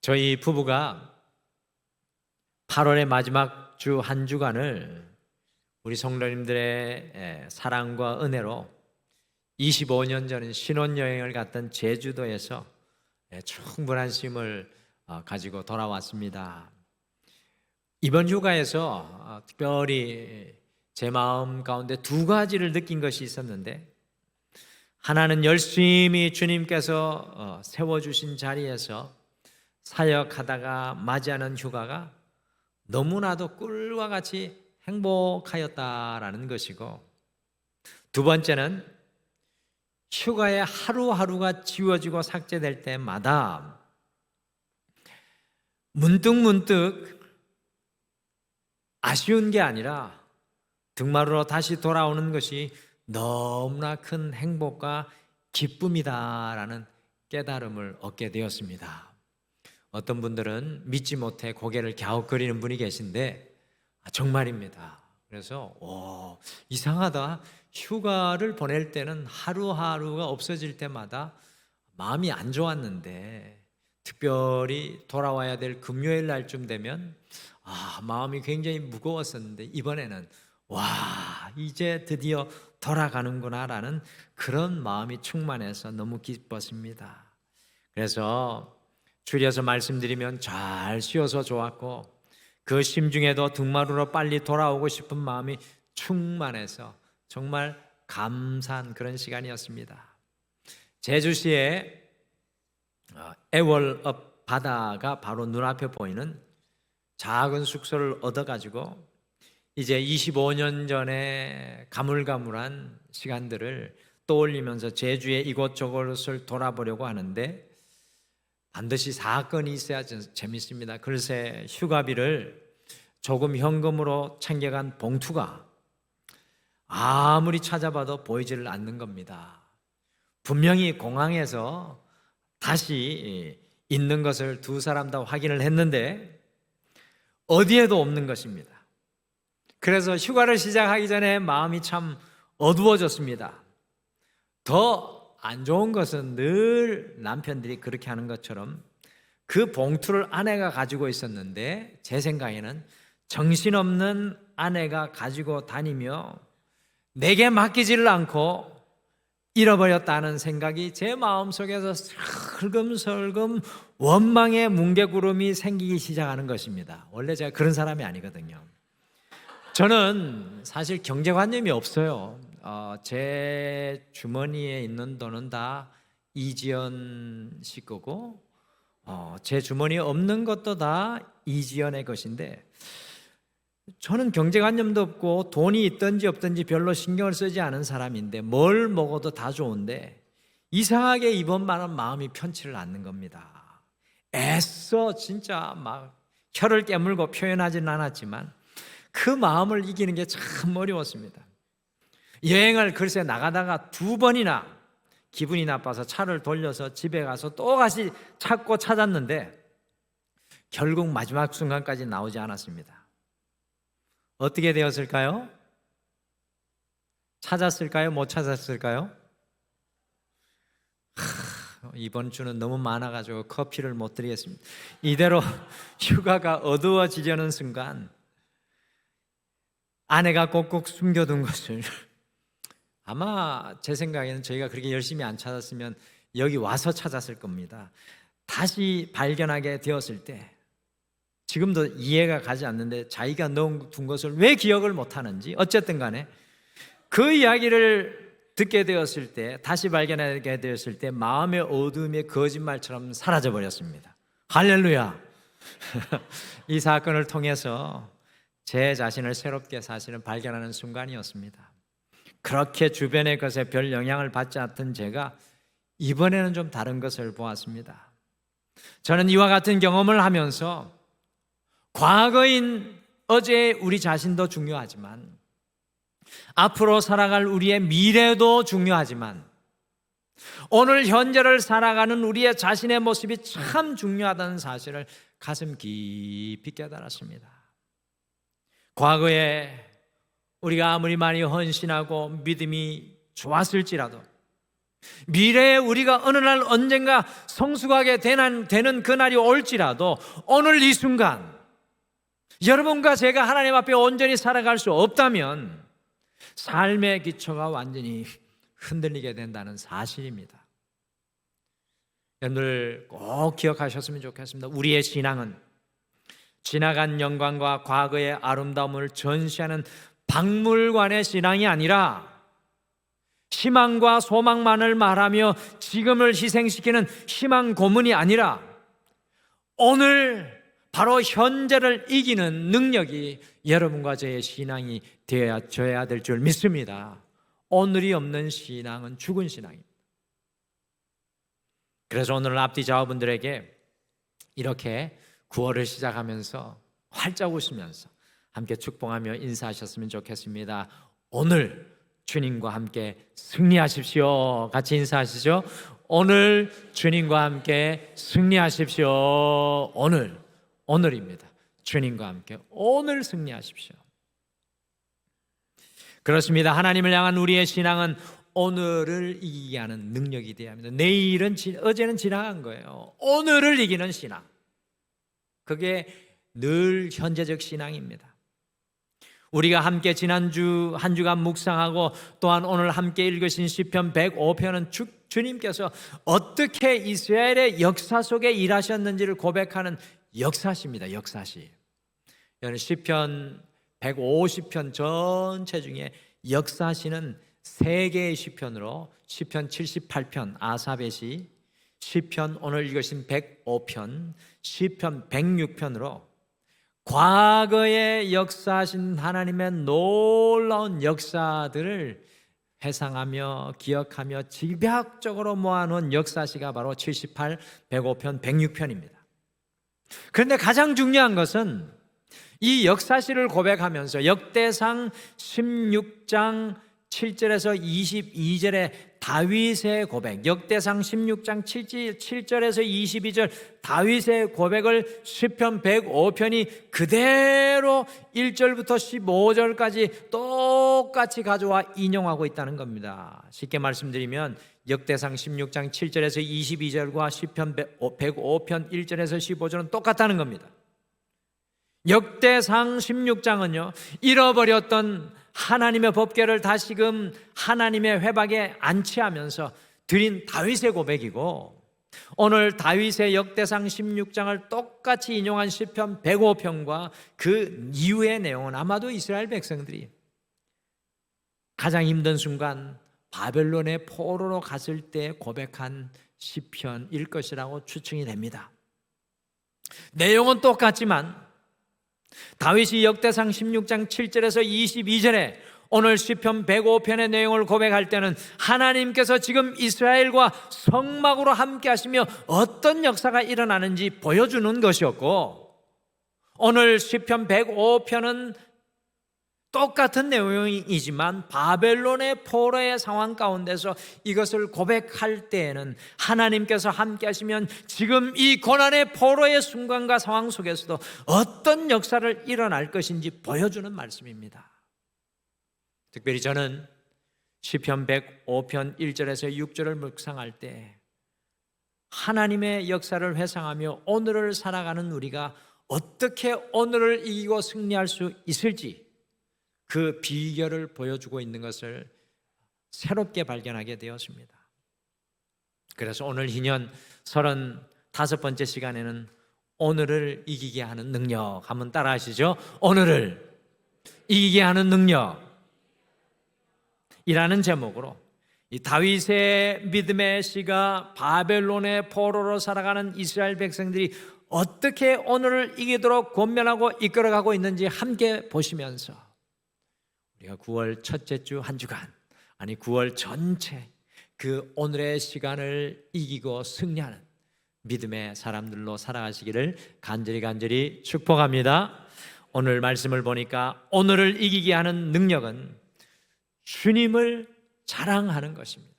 저희 부부가 8월의 마지막 주 한 주간을 우리 성도님들의 사랑과 은혜로 25년 전 신혼여행을 갔던 제주도에서 충분한 쉼을 가지고 돌아왔습니다. 이번 휴가에서 특별히 제 마음 가운데 두 가지를 느낀 것이 있었는데, 하나는 열심히 주님께서 세워주신 자리에서 사역하다가 맞이하는 휴가가 너무나도 꿀과 같이 행복하였다라는 것이고, 두 번째는 휴가의 하루하루가 지워지고 삭제될 때마다 문득문득 아쉬운 게 아니라 등마루로 다시 돌아오는 것이 너무나 큰 행복과 기쁨이다라는 깨달음을 얻게 되었습니다. 어떤 분들은 믿지 못해 고개를 갸웃거리는 분이 계신데 정말입니다. 그래서 이상하다. 휴가를 보낼 때는 하루하루가 없어질 때마다 마음이 안 좋았는데 특별히 돌아와야 될 금요일 날쯤 되면 마음이 굉장히 무거웠었는데 이번에는 이제 드디어 돌아가는구나 라는 그런 마음이 충만해서 너무 기뻤습니다. 그래서 줄여서 말씀드리면 잘 쉬어서 좋았고, 그 심중에도 등마루로 빨리 돌아오고 싶은 마음이 충만해서 정말 감사한 그런 시간이었습니다. 제주시의 애월읍 바다가 바로 눈앞에 보이는 작은 숙소를 얻어가지고 이제 25년 전에 가물가물한 시간들을 떠올리면서 제주의 이곳저곳을 돌아보려고 하는데, 반드시 사건이 있어야 재밌습니다. 글쎄, 휴가비를 조금 현금으로 챙겨간 봉투가 아무리 찾아봐도 보이지를 않는 겁니다. 분명히 공항에서 다시 있는 것을 두 사람 다 확인을 했는데 어디에도 없는 것입니다. 그래서 휴가를 시작하기 전에 마음이 참 어두워졌습니다. 더 안 좋은 것은 늘 남편들이 그렇게 하는 것처럼 그 봉투를 아내가 가지고 있었는데, 제 생각에는 정신없는 아내가 가지고 다니며 내게 맡기지를 않고 잃어버렸다는 생각이 제 마음속에서 슬금슬금 원망의 뭉게구름이 생기기 시작하는 것입니다. 원래 제가 그런 사람이 아니거든요. 저는 사실 경제관념이 없어요. 제 주머니에 있는 돈은 다 이지연 씨 거고, 제 주머니에 없는 것도 다 이지연의 것인데, 저는 경제관념도 없고 돈이 있든지 없든지 별로 신경을 쓰지 않은 사람인데 뭘 먹어도 다 좋은데 이상하게 이번만은 마음이 편치를 않는 겁니다. 애써 진짜 막 혀를 깨물고 표현하지는 않았지만 그 마음을 이기는 게 참 어려웠습니다. 여행을 글쎄 나가다가 2번이나 기분이 나빠서 차를 돌려서 집에 가서 또 다시 찾고 찾았는데 결국 마지막 순간까지 나오지 않았습니다. 어떻게 되었을까요? 찾았을까요? 못 찾았을까요? 이번 주는 너무 많아가지고 커피를 못 드리겠습니다. 이대로 휴가가 어두워지려는 순간 아내가 꼭꼭 숨겨둔 것을, 아마 제 생각에는 저희가 그렇게 열심히 안 찾았으면 여기 와서 찾았을 겁니다. 다시 발견하게 되었을 때 지금도 이해가 가지 않는데 자기가 넣어둔 것을 왜 기억을 못하는지, 어쨌든 간에 그 이야기를 듣게 되었을 때, 다시 발견하게 되었을 때 마음의 어둠이 거짓말처럼 사라져버렸습니다. 할렐루야. 이 사건을 통해서 제 자신을 새롭게 사실은 발견하는 순간이었습니다. 그렇게 주변의 것에 별 영향을 받지 않던 제가 이번에는 좀 다른 것을 보았습니다. 저는 이와 같은 경험을 하면서 과거인 어제의 우리 자신도 중요하지만 앞으로 살아갈 우리의 미래도 중요하지만 오늘 현재를 살아가는 우리의 자신의 모습이 참 중요하다는 사실을 가슴 깊이 깨달았습니다. 과거에 우리가 아무리 많이 헌신하고 믿음이 좋았을지라도 미래에 우리가 어느 날 언젠가 성숙하게 되는 그날이 올지라도 오늘 이 순간 여러분과 제가 하나님 앞에 온전히 살아갈 수 없다면 삶의 기초가 완전히 흔들리게 된다는 사실입니다. 여러분들 꼭 기억하셨으면 좋겠습니다. 우리의 신앙은 지나간 영광과 과거의 아름다움을 전시하는 박물관의 신앙이 아니라 희망과 소망만을 말하며 지금을 희생시키는 희망 고문이 아니라 오늘 바로 현재를 이기는 능력이 여러분과 저의 신앙이 되어야 될 줄 믿습니다. 오늘이 없는 신앙은 죽은 신앙입니다. 그래서 오늘 앞뒤 좌우분들에게 이렇게 9월을 시작하면서 활짝 웃으면서 함께 축복하며 인사하셨으면 좋겠습니다. 오늘 주님과 함께 승리하십시오. 같이 인사하시죠. 오늘 주님과 함께 승리하십시오. 오늘입니다. 주님과 함께 오늘 승리하십시오. 그렇습니다. 하나님을 향한 우리의 신앙은 오늘을 이기게 하는 능력이 되어야 합니다. 어제는 지나간 거예요. 오늘을 이기는 신앙. 그게 늘 현재적 신앙입니다. 우리가 함께 지난주 한 주간 묵상하고 또한 오늘 함께 읽으신 시편 105편은 주님께서 어떻게 이스라엘의 역사 속에 일하셨는지를 고백하는 역사시입니다. 역사시. 여러분 시편 150편 전체 중에 역사시는 3개의 시편으로 시편 78편 아삽의 시, 시편 오늘 읽으신 105편, 시편 106편으로 과거에 역사하신 하나님의 놀라운 역사들을 회상하며 기억하며 집약적으로 모아놓은 역사시가 바로 78, 105편, 106편입니다. 그런데 가장 중요한 것은 이 역사시를 고백하면서 역대상 16장 7절에서 22절의 다윗의 고백, 역대상 16장 7절에서 22절 다윗의 고백을 시편 105편이 그대로 1절부터 15절까지 똑같이 가져와 인용하고 있다는 겁니다. 쉽게 말씀드리면 역대상 16장 7절에서 22절과 시편 105편 1절에서 15절은 똑같다는 겁니다. 역대상 16장은요, 잃어버렸던 하나님의 법궤를 다시금 하나님의 회박에 안치하면서 드린 다윗의 고백이고, 오늘 다윗의 역대상 16장을 똑같이 인용한 시편 105편과 그 이후의 내용은 아마도 이스라엘 백성들이 가장 힘든 순간 바벨론의 포로로 갔을 때 고백한 시편일 것이라고 추측이 됩니다. 내용은 똑같지만 다윗이 역대상 16장 7절에서 22절에 오늘 시편 105편의 내용을 고백할 때는 하나님께서 지금 이스라엘과 성막으로 함께 하시며 어떤 역사가 일어나는지 보여주는 것이었고, 오늘 시편 105편은 똑같은 내용이지만 바벨론의 포로의 상황 가운데서 이것을 고백할 때에는 하나님께서 함께 하시면 지금 이 고난의 포로의 순간과 상황 속에서도 어떤 역사를 일어날 것인지 보여주는 말씀입니다. 특별히 저는 시편 105편 1절에서 6절을 묵상할 때 하나님의 역사를 회상하며 오늘을 살아가는 우리가 어떻게 오늘을 이기고 승리할 수 있을지 그 비결을 보여주고 있는 것을 새롭게 발견하게 되었습니다. 그래서 오늘 희년 35번째 시간에는 오늘을 이기게 하는 능력, 한번 따라 하시죠. 오늘을 이기게 하는 능력 이라는 제목으로 이 다윗의 믿음의 시가 바벨론의 포로로 살아가는 이스라엘 백성들이 어떻게 오늘을 이기도록 권면하고 이끌어가고 있는지 함께 보시면서 우리가 9월 첫째 주 한 주간, 아니 9월 전체 그 오늘의 시간을 이기고 승리하는 믿음의 사람들로 살아가시기를 간절히 축복합니다. 오늘 말씀을 보니까 오늘을 이기게 하는 능력은 주님을 자랑하는 것입니다.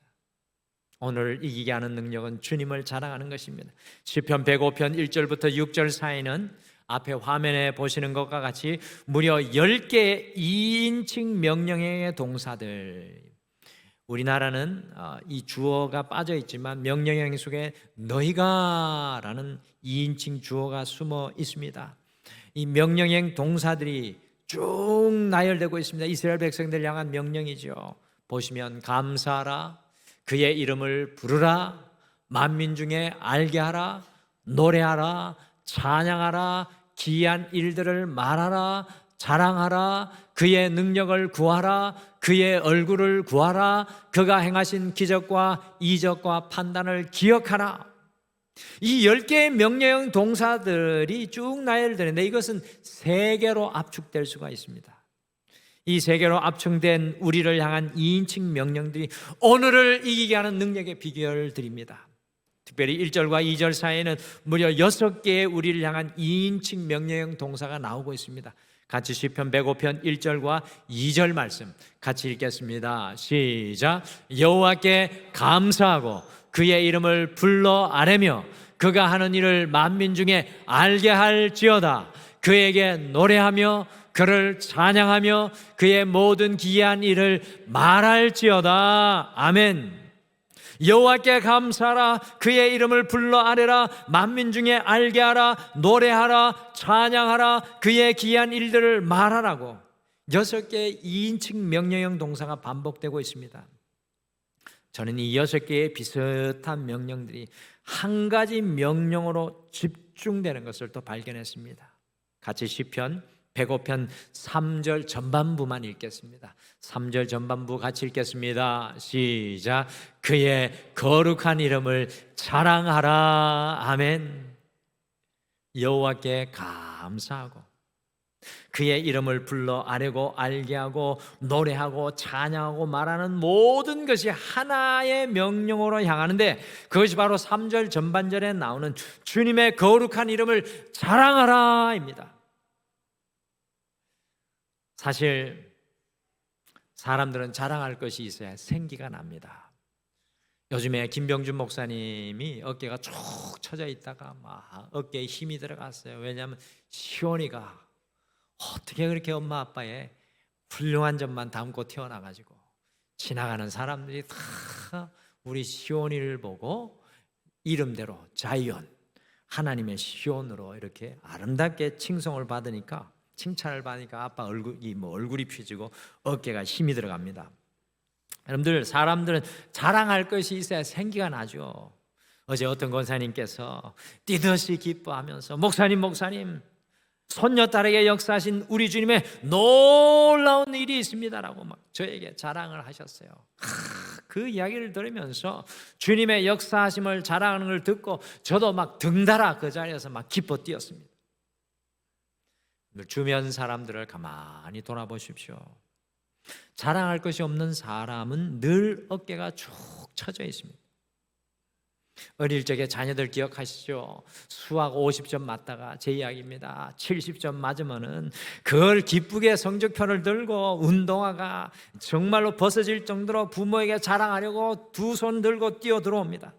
오늘을 이기게 하는 능력은 주님을 자랑하는 것입니다. 시편 105편 1절부터 6절 사이는 앞에 화면에 보시는 것과 같이 무려 10개의 2인칭 명령형의 동사들, 우리나라는 이 주어가 빠져 있지만 명령형 속에 너희가라는 2인칭 주어가 숨어 있습니다. 이 명령형 동사들이 쭉 나열되고 있습니다. 이스라엘 백성들 향한 명령이죠. 보시면 감사하라, 그의 이름을 부르라, 만민 중에 알게 하라, 노래하라, 찬양하라, 기이한 일들을 말하라, 자랑하라, 그의 능력을 구하라, 그의 얼굴을 구하라, 그가 행하신 기적과 이적과 판단을 기억하라. 이 10개의 명령 동사들이 쭉 나열되는데 이것은 세 개로 압축될 수가 있습니다. 이 세 개로 압축된 우리를 향한 2인칭 명령들이 오늘을 이기게 하는 능력의 비결들입니다. 특별히 1절과 2절 사이에는 무려 6개의 우리를 향한 2인칭 명령 동사가 나오고 있습니다. 같이 시편 105편 1절과 2절 말씀 같이 읽겠습니다. 시작. 여호와께 감사하고 그의 이름을 불러 아뢰며 그가 하는 일을 만민 중에 알게 할지어다. 그에게 노래하며 그를 찬양하며 그의 모든 기이한 일을 말할지어다. 아멘. 여호와께 감사하라, 그의 이름을 불러 아뢰라, 만민 중에 알게 하라, 노래하라, 찬양하라, 그의 기이한 일들을 말하라고 6개의 2인칭 명령형 동사가 반복되고 있습니다. 저는 이 6개의 비슷한 명령들이 한 가지 명령으로 집중되는 것을 또 발견했습니다. 같이 시편 105편 3절 전반부만 읽겠습니다. 3절 전반부 같이 읽겠습니다. 시작. 그의 거룩한 이름을 자랑하라. 아멘. 여호와께 감사하고 그의 이름을 불러 아뢰고 알게 하고 노래하고 찬양하고 말하는 모든 것이 하나의 명령으로 향하는데 그것이 바로 3절 전반절에 나오는 주님의 거룩한 이름을 자랑하라입니다. 사실 사람들은 자랑할 것이 있어야 생기가 납니다. 요즘에 김병준 목사님이 어깨가 쭉 처져 있다가 막 어깨에 힘이 들어갔어요. 왜냐하면 시온이가 어떻게 그렇게 엄마 아빠의 훌륭한 점만 담고 태어나가지고 지나가는 사람들이 다 우리 시온이를 보고 이름대로 자이온, 하나님의 시온으로 이렇게 아름답게 칭송을 받으니까 칭찬을 받으니까 아빠 얼굴이 펴지고 어깨가 힘이 들어갑니다. 여러분들, 사람들은 자랑할 것이 있어야 생기가 나죠. 어제 어떤 권사님께서 띠듯이 기뻐하면서 목사님 손녀딸에게 역사하신 우리 주님의 놀라운 일이 있습니다라고 막 저에게 자랑을 하셨어요. 그 이야기를 들으면서 주님의 역사하심을 자랑하는 걸 듣고 저도 막 등달아 그 자리에서 막 기뻐 뛰었습니다. 주변 사람들을 가만히 돌아보십시오. 자랑할 것이 없는 사람은 늘 어깨가 쭉 처져 있습니다. 어릴 적에 자녀들 기억하시죠? 수학 50점 맞다가 제 이야기입니다. 70점 맞으면은 그걸 기쁘게 성적표를 들고 운동화가 정말로 벗어질 정도로 부모에게 자랑하려고 두 손 들고 뛰어 들어옵니다.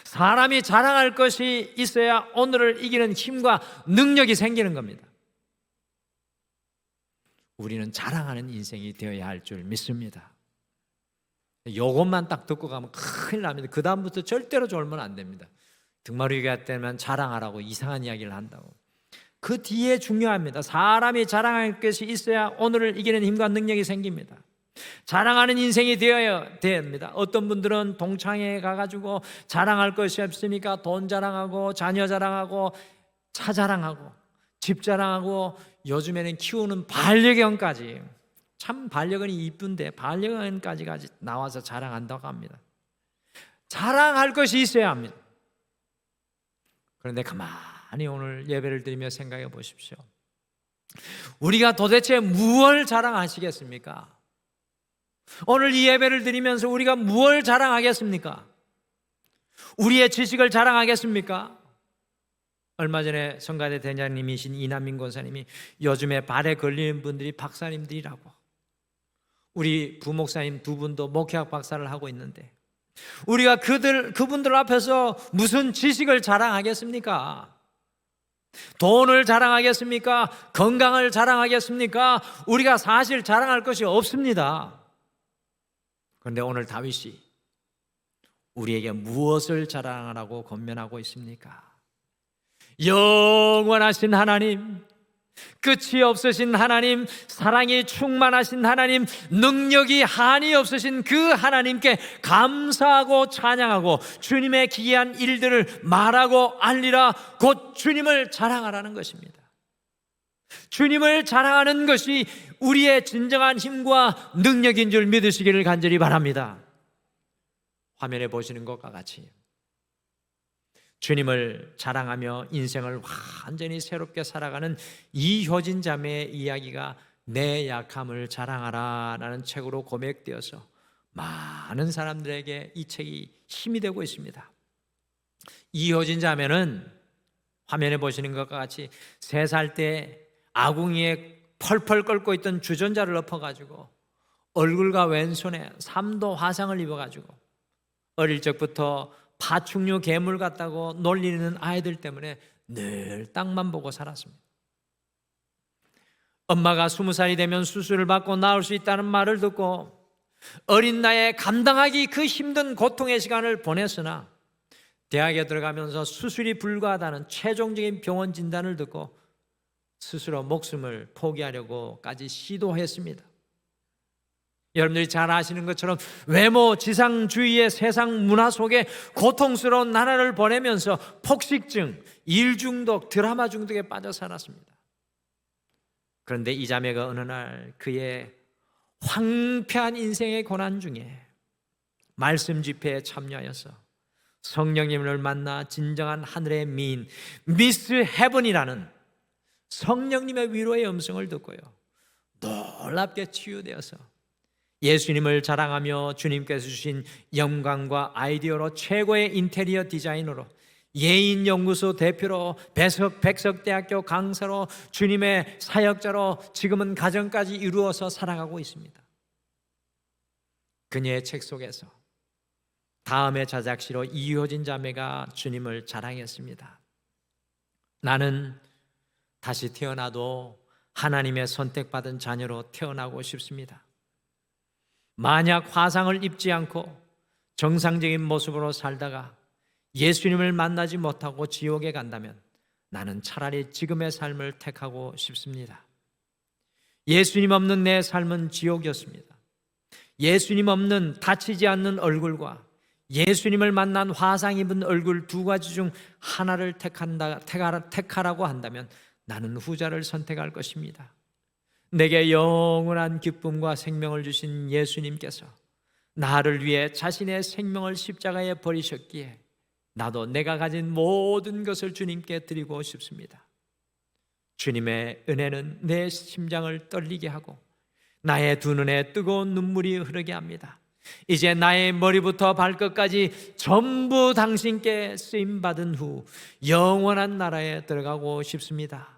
사람이 자랑할 것이 있어야 오늘을 이기는 힘과 능력이 생기는 겁니다. 우리는 자랑하는 인생이 되어야 할 줄 믿습니다. 요것만 딱 듣고 가면 큰일 납니다. 그 다음부터 절대로 졸면 안 됩니다. 등마루기가 되면 자랑하라고 이상한 이야기를 한다고. 그 뒤에 중요합니다. 사람이 자랑할 것이 있어야 오늘을 이기는 힘과 능력이 생깁니다. 자랑하는 인생이 되어야 됩니다. 어떤 분들은 동창회에 가가지고 자랑할 것이 없으니까 돈 자랑하고 자녀 자랑하고 차 자랑하고 집 자랑하고 요즘에는 키우는 반려견까지, 참 반려견이 이쁜데 반려견까지 나와서 자랑한다고 합니다. 자랑할 것이 있어야 합니다. 그런데 가만히 오늘 예배를 드리며 생각해 보십시오. 우리가 도대체 무엇을 자랑하시겠습니까? 오늘 이 예배를 드리면서 우리가 무엇을 자랑하겠습니까? 우리의 지식을 자랑하겠습니까? 얼마 전에 성가대 대장님이신 이남민 권사님이 요즘에 발에 걸리는 분들이 박사님들이라고, 우리 부목사님 두 분도 목회학 박사를 하고 있는데 우리가 그분들 앞에서 무슨 지식을 자랑하겠습니까? 돈을 자랑하겠습니까? 건강을 자랑하겠습니까? 우리가 사실 자랑할 것이 없습니다. 그런데 오늘 다윗이 우리에게 무엇을 자랑하라고 권면하고 있습니까? 영원하신 하나님, 끝이 없으신 하나님, 사랑이 충만하신 하나님, 능력이 한이 없으신 그 하나님께 감사하고 찬양하고 주님의 기이한 일들을 말하고 알리라, 곧 주님을 자랑하라는 것입니다. 주님을 자랑하는 것이 우리의 진정한 힘과 능력인 줄 믿으시기를 간절히 바랍니다. 화면에 보시는 것과 같이 주님을 자랑하며 인생을 완전히 새롭게 살아가는 이효진 자매의 이야기가 내 약함을 자랑하라라는 책으로 고백되어서 많은 사람들에게 이 책이 힘이 되고 있습니다. 이효진 자매는 화면에 보시는 것과 같이 3살 때 아궁이에 펄펄 끓고 있던 주전자를 엎어가지고 얼굴과 왼손에 3도 화상을 입어가지고 어릴 적부터 파충류 괴물 같다고 놀리는 아이들 때문에 늘 땅만 보고 살았습니다. 엄마가 20살이 되면 수술을 받고 나올 수 있다는 말을 듣고 어린 나이에 감당하기 그 힘든 고통의 시간을 보냈으나 대학에 들어가면서 수술이 불가하다는 최종적인 병원 진단을 듣고 스스로 목숨을 포기하려고까지 시도했습니다. 여러분들이 잘 아시는 것처럼 외모 지상주의의 세상 문화 속에 고통스러운 나날을 보내면서 폭식증, 일중독, 드라마 중독에 빠져 살았습니다. 그런데 이 자매가 어느 날 그의 황폐한 인생의 고난 중에 말씀 집회에 참여하여서 성령님을 만나 진정한 하늘의 미인 미스 헤븐이라는 성령님의 위로의 음성을 듣고요, 놀랍게 치유되어서 예수님을 자랑하며 주님께서 주신 영광과 아이디어로 최고의 인테리어 디자이너로, 예인연구소 대표로, 백석대학교 강사로, 주님의 사역자로 지금은 가정까지 이루어서 살아가고 있습니다. 그녀의 책 속에서 다음의 자작시로 이효진 자매가 주님을 자랑했습니다. 나는 다시 태어나도 하나님의 선택받은 자녀로 태어나고 싶습니다. 만약 화상을 입지 않고 정상적인 모습으로 살다가 예수님을 만나지 못하고 지옥에 간다면 나는 차라리 지금의 삶을 택하고 싶습니다. 예수님 없는 내 삶은 지옥이었습니다. 예수님 없는 다치지 않는 얼굴과 예수님을 만난 화상 입은 얼굴 두 가지 중 하나를 택하라고 한다면 나는 후자를 선택할 것입니다. 내게 영원한 기쁨과 생명을 주신 예수님께서 나를 위해 자신의 생명을 십자가에 버리셨기에 나도 내가 가진 모든 것을 주님께 드리고 싶습니다. 주님의 은혜는 내 심장을 떨리게 하고 나의 두 눈에 뜨거운 눈물이 흐르게 합니다. 이제 나의 머리부터 발끝까지 전부 당신께 쓰임받은 후 영원한 나라에 들어가고 싶습니다.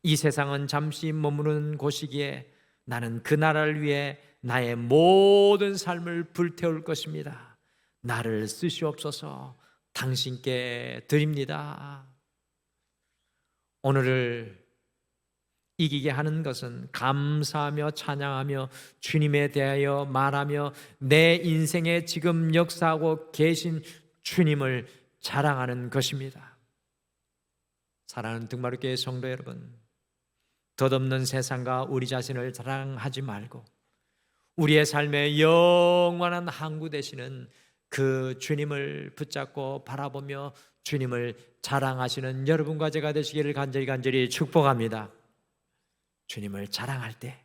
이 세상은 잠시 머무는 곳이기에 나는 그 나라를 위해 나의 모든 삶을 불태울 것입니다. 나를 쓰시옵소서. 당신께 드립니다. 오늘을 이기게 하는 것은 감사하며 찬양하며 주님에 대하여 말하며 내 인생에 지금 역사하고 계신 주님을 자랑하는 것입니다. 사랑하는 등마루교회 성도 여러분, 덧없는 세상과 우리 자신을 자랑하지 말고 우리의 삶에 영원한 항구 되시는 그 주님을 붙잡고 바라보며 주님을 자랑하시는 여러분과 제가 되시기를 간절히 축복합니다. 주님을 자랑할 때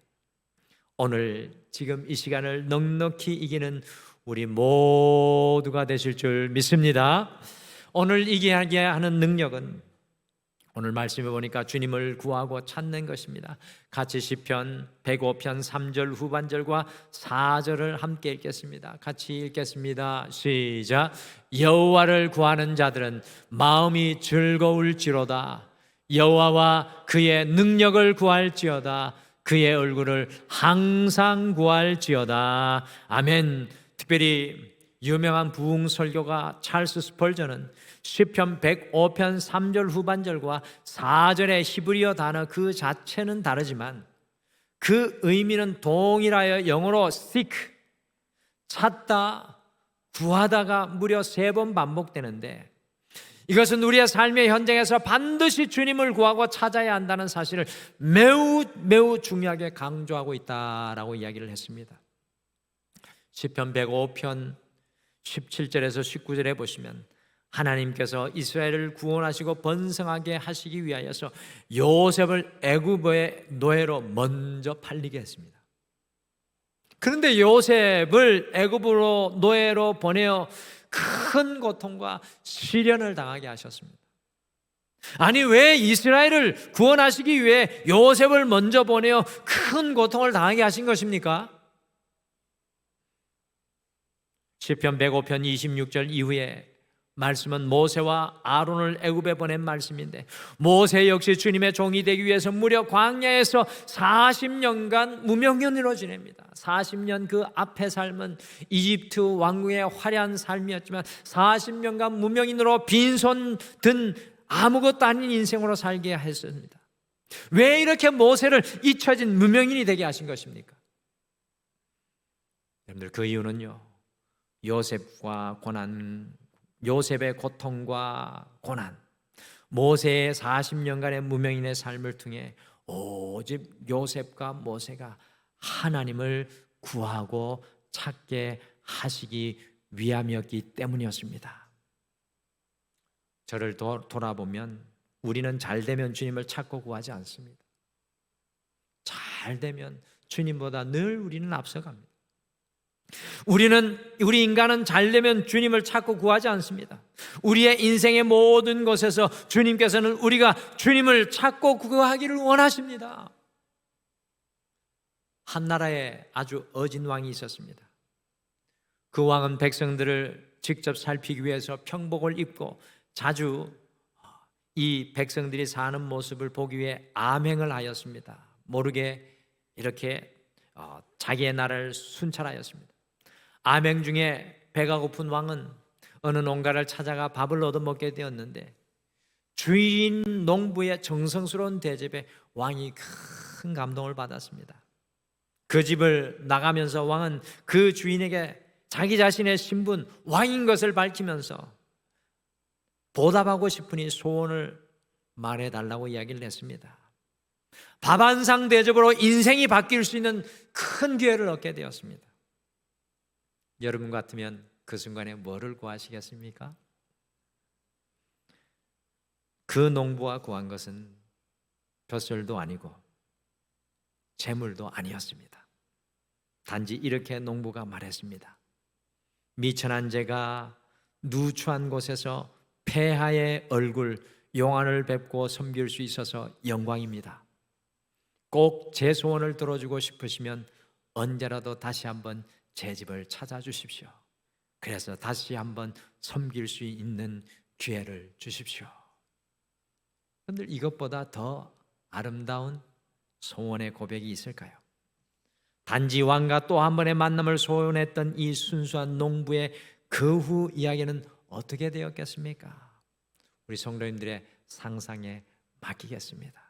오늘 지금 이 시간을 넉넉히 이기는 우리 모두가 되실 줄 믿습니다. 오늘 이기게 하는 능력은 오늘 말씀해 보니까 주님을 구하고 찾는 것입니다. 같이 시편 105편 3절 후반절과 4절을 함께 읽겠습니다. 같이 읽겠습니다. 시작. 여호와를 구하는 자들은 마음이 즐거울지로다. 여호와와 그의 능력을 구할지어다. 그의 얼굴을 항상 구할지어다. 아멘. 특별히 유명한 부흥 설교가 찰스 스펄전은 시편 105편 3절 후반절과 4절의 히브리어 단어 그 자체는 다르지만 그 의미는 동일하여 영어로 seek, 찾다, 구하다가 무려 3번 반복되는데, 이것은 우리의 삶의 현장에서 반드시 주님을 구하고 찾아야 한다는 사실을 매우 중요하게 강조하고 있다라고 이야기를 했습니다. 시편 105편 17절에서 19절에 보시면 하나님께서 이스라엘을 구원하시고 번성하게 하시기 위하여서 요셉을 애굽의 노예로 먼저 팔리게 했습니다. 그런데 요셉을 애굽으로 노예로 보내어 큰 고통과 시련을 당하게 하셨습니다. 아니, 왜 이스라엘을 구원하시기 위해 요셉을 먼저 보내어 큰 고통을 당하게 하신 것입니까? 시편 105편 26절 이후에 말씀은 모세와 아론을 애굽에 보낸 말씀인데, 모세 역시 주님의 종이 되기 위해서 무려 광야에서 40년간 무명연으로 지냅니다. 40년 그 앞의 삶은 이집트 왕궁의 화려한 삶이었지만 40년간 무명인으로 빈손 든 아무것도 아닌 인생으로 살게 했습니다. 왜 이렇게 모세를 잊혀진 무명인이 되게 하신 것입니까? 여러분들, 그 이유는요, 요셉의 고통과 고난, 모세의 40년간의 무명인의 삶을 통해 오직 요셉과 모세가 하나님을 구하고 찾게 하시기 위함이었기 때문이었습니다. 저를 돌아보면 우리는 잘 되면 주님을 찾고 구하지 않습니다. 잘 되면 주님보다 늘 우리는 앞서갑니다. 우리 인간은 잘 되면 주님을 찾고 구하지 않습니다. 우리의 인생의 모든 곳에서 주님께서는 우리가 주님을 찾고 구하기를 원하십니다. 한 나라에 아주 어진 왕이 있었습니다. 그 왕은 백성들을 직접 살피기 위해서 평복을 입고 자주 이 백성들이 사는 모습을 보기 위해 암행을 하였습니다. 모르게 이렇게 자기의 나라를 순찰하였습니다. 암행 중에 배가 고픈 왕은 어느 농가를 찾아가 밥을 얻어먹게 되었는데, 주인 농부의 정성스러운 대접에 왕이 큰 감동을 받았습니다. 그 집을 나가면서 왕은 그 주인에게 자기 자신의 신분, 왕인 것을 밝히면서 보답하고 싶으니 소원을 말해달라고 이야기를 했습니다. 밥 한 상 대접으로 인생이 바뀔 수 있는 큰 기회를 얻게 되었습니다. 여러분 같으면 그 순간에 뭐를 구하시겠습니까? 그 농부가 구한 것은 벼슬도 아니고 재물도 아니었습니다. 단지 이렇게 농부가 말했습니다. 미천한 제가 누추한 곳에서 폐하의 얼굴 용안을 뵙고 섬길 수 있어서 영광입니다. 꼭 제 소원을 들어주고 싶으시면 언제라도 다시 한번 제 집을 찾아주십시오. 그래서 다시 한번 섬길 수 있는 기회를 주십시오. 여러분들, 이것보다 더 아름다운 소원의 고백이 있을까요? 단지 왕과 또 한 번의 만남을 소원했던 이 순수한 농부의 그 후 이야기는 어떻게 되었겠습니까? 우리 성도님들의 상상에 맡기겠습니다.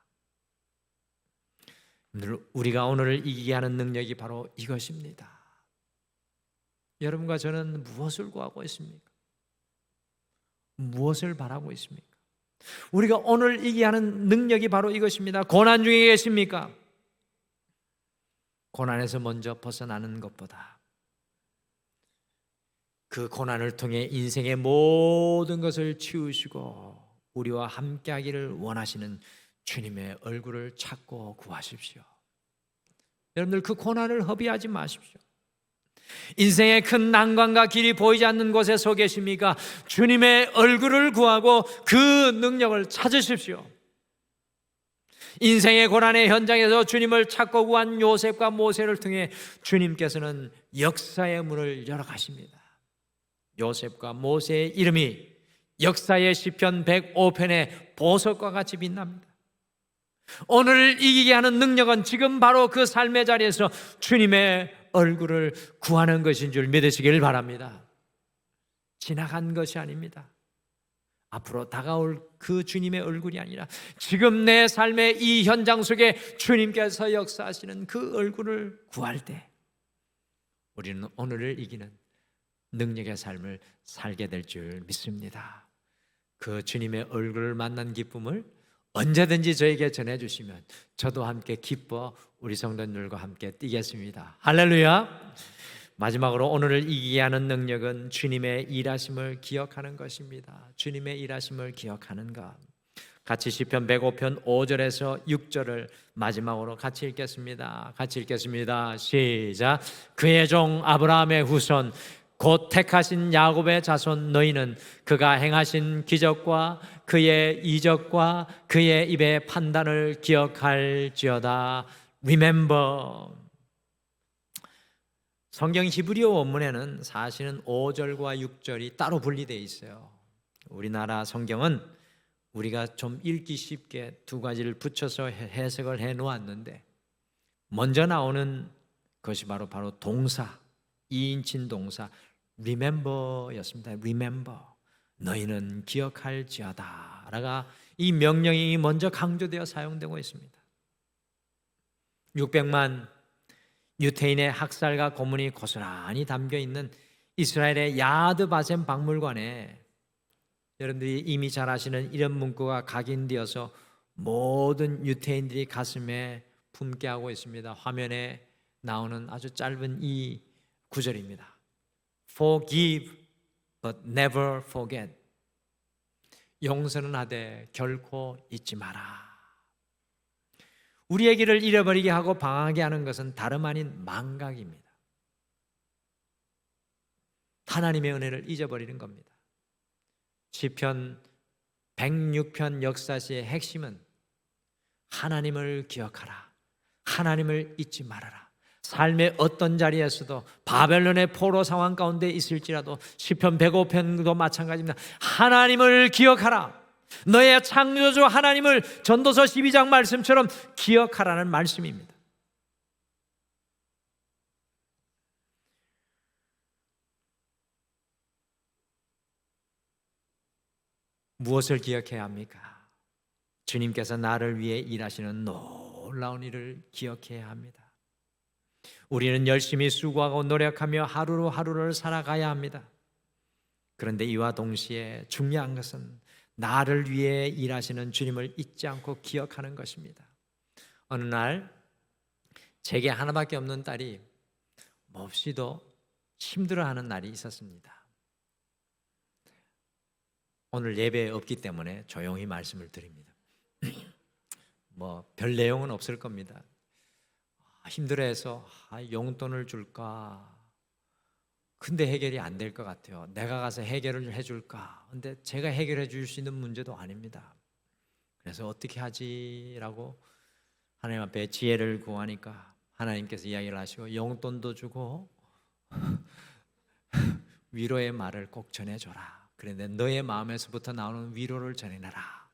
우리가 오늘을 이기게 하는 능력이 바로 이것입니다. 여러분과 저는 무엇을 구하고 있습니까? 무엇을 바라고 있습니까? 우리가 오늘 이기게 하는 능력이 바로 이것입니다. 고난 중에 계십니까? 고난에서 먼저 벗어나는 것보다 그 고난을 통해 인생의 모든 것을 치우시고 우리와 함께 하기를 원하시는 주님의 얼굴을 찾고 구하십시오. 여러분들, 그 고난을 허비하지 마십시오. 인생의 큰 난관과 길이 보이지 않는 곳에 서 계십니까? 주님의 얼굴을 구하고 그 능력을 찾으십시오. 인생의 고난의 현장에서 주님을 찾고 구한 요셉과 모세를 통해 주님께서는 역사의 문을 열어가십니다. 요셉과 모세의 이름이 역사의 시편 105편의 보석과 같이 빛납니다. 오늘을 이기게 하는 능력은 지금 바로 그 삶의 자리에서 주님의 얼굴을 구하는 것인 줄 믿으시길 바랍니다. 지나간 것이 아닙니다. 앞으로 다가올 그 주님의 얼굴이 아니라 지금 내 삶의 이 현장 속에 주님께서 역사하시는 그 얼굴을 구할 때 우리는 오늘을 이기는 능력의 삶을 살게 될 줄 믿습니다. 그 주님의 얼굴을 만난 기쁨을 언제든지 저에게 전해주시면 저도 함께 기뻐 우리 성도님들과 함께 뛰겠습니다. 할렐루야. 마지막으로 오늘을 이기게 하는 능력은 주님의 일하심을 기억하는 것입니다. 주님의 일하심을 기억하는 것. 같이 시편 105편 5절에서 6절을 마지막으로 같이 읽겠습니다. 같이 읽겠습니다. 시작. 그의 종 아브라함의 후손 곧 택하신 야곱의 자손 너희는 그가 행하신 기적과 그의 이적과 그의 입의 판단을 기억할지어다. Remember. 성경 히브리어 원문에는 사실은 5절과 6절이 따로 분리되어 있어요. 우리나라 성경은 우리가 좀 읽기 쉽게 두 가지를 붙여서 해석을 해 놓았는데, 먼저 나오는 것이 바로 동사, 2인칭 동사 remember였습니다. remember. 너희는 기억할지어다 라가 이 명령이 먼저 강조되어 사용되고 있습니다. 600만 유태인의 학살과 고문이 고스란히 담겨 있는 이스라엘의 야드 바셈 박물관에 여러분들이 이미 잘 아시는 이런 문구가 각인되어서 모든 유태인들이 가슴에 품게 하고 있습니다. 화면에 나오는 아주 짧은 이 구절입니다. Forgive but never forget. 용서는 하되 결코 잊지 마라. 우리의 길을 잃어버리게 하고 방황하게 하는 것은 다름 아닌 망각입니다. 하나님의 은혜를 잊어버리는 겁니다. 시편 106편 역사시의 핵심은 하나님을 기억하라, 하나님을 잊지 말아라. 삶의 어떤 자리에서도 바벨론의 포로 상황 가운데 있을지라도 시편 105편도 마찬가지입니다. 하나님을 기억하라. 너의 창조주 하나님을 전도서 12장 말씀처럼 기억하라는 말씀입니다. 무엇을 기억해야 합니까? 주님께서 나를 위해 일하시는 놀라운 일을 기억해야 합니다. 우리는 열심히 수고하고 노력하며 하루를 살아가야 합니다. 그런데 이와 동시에 중요한 것은 나를 위해 일하시는 주님을 잊지 않고 기억하는 것입니다. 어느 날 제게 하나밖에 없는 딸이 몹시도 힘들어하는 날이 있었습니다. 오늘 예배에 없기 때문에 조용히 말씀을 드립니다. 별 내용은 없을 겁니다. 힘들어해서 용돈을 줄까? 근데 해결이 안 될 것 같아요. 내가 가서 해결을 해줄까? 근데 제가 해결해 줄 수 있는 문제도 아닙니다. 그래서 어떻게 하지라고 하나님 앞에 지혜를 구하니까 하나님께서 이야기를 하시고 용돈도 주고 위로의 말을 꼭 전해줘라. 그런데 너의 마음에서부터 나오는 위로를 전해내라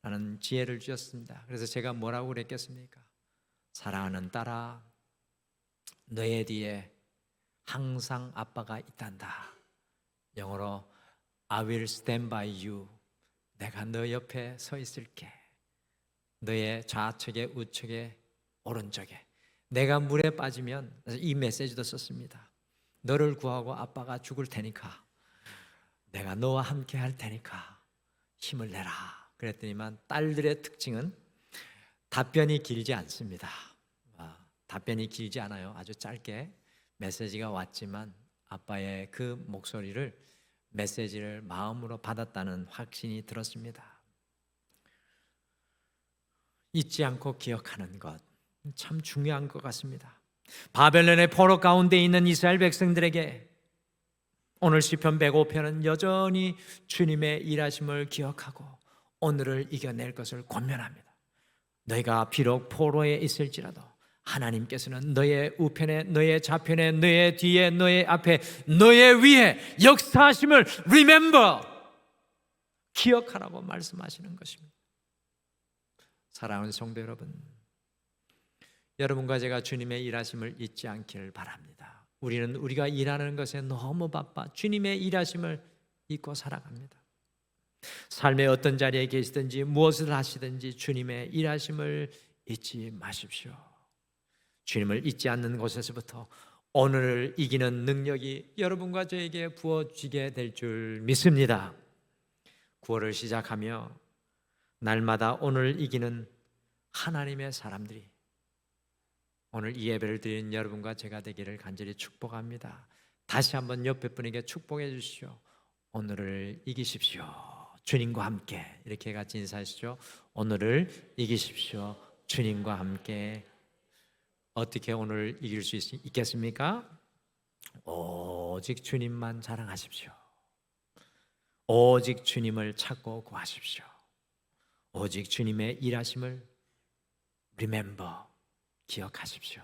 라는 지혜를 주셨습니다. 그래서 제가 뭐라고 그랬겠습니까? 사랑하는 딸아, 너의 뒤에 항상 아빠가 있단다. 영어로 I will stand by you. 내가 너 옆에 서 있을게. 너의 좌측에 우측에 오른쪽에. 내가 물에 빠지면, 이 메시지도 썼습니다. 너를 구하고 아빠가 죽을 테니까 내가 너와 함께 할 테니까 힘을 내라. 그랬더니만 딸들의 특징은 답변이 길지 않습니다. 답변이 길지 않아요. 아주 짧게 메시지가 왔지만 아빠의 그 목소리를, 메시지를 마음으로 받았다는 확신이 들었습니다. 잊지 않고 기억하는 것 참 중요한 것 같습니다. 바벨론의 포로 가운데 있는 이스라엘 백성들에게 오늘 시편 105편은 여전히 주님의 일하심을 기억하고 오늘을 이겨낼 것을 권면합니다. 너희가 비록 포로에 있을지라도 하나님께서는 너의 우편에, 너의 좌편에, 너의 뒤에, 너의 앞에, 너의 위에 역사하심을 remember, 기억하라고 말씀하시는 것입니다. 사랑하는 성도 여러분, 여러분과 제가 주님의 일하심을 잊지 않기를 바랍니다. 우리는 우리가 일하는 것에 너무 바빠 주님의 일하심을 잊고 살아갑니다. 삶의 어떤 자리에 계시든지 무엇을 하시든지 주님의 일하심을 잊지 마십시오. 주님을 잊지 않는 곳에서부터 오늘을 이기는 능력이 여러분과 저에게 부어지게 될 줄 믿습니다. 9월을 시작하며 날마다 오늘 이기는 하나님의 사람들이 오늘 이 예배를 드린 여러분과 제가 되기를 간절히 축복합니다. 다시 한번 옆에 분에게 축복해 주시오. 오늘을 이기십시오. 주님과 함께. 이렇게 같이 인사하시죠. 오늘을 이기십시오. 주님과 함께. 어떻게 오늘 이길 수 있겠습니까? 오직 주님만 자랑하십시오. 오직 주님을 찾고 구하십시오. 오직 주님의 일하심을 remember, 기억하십시오.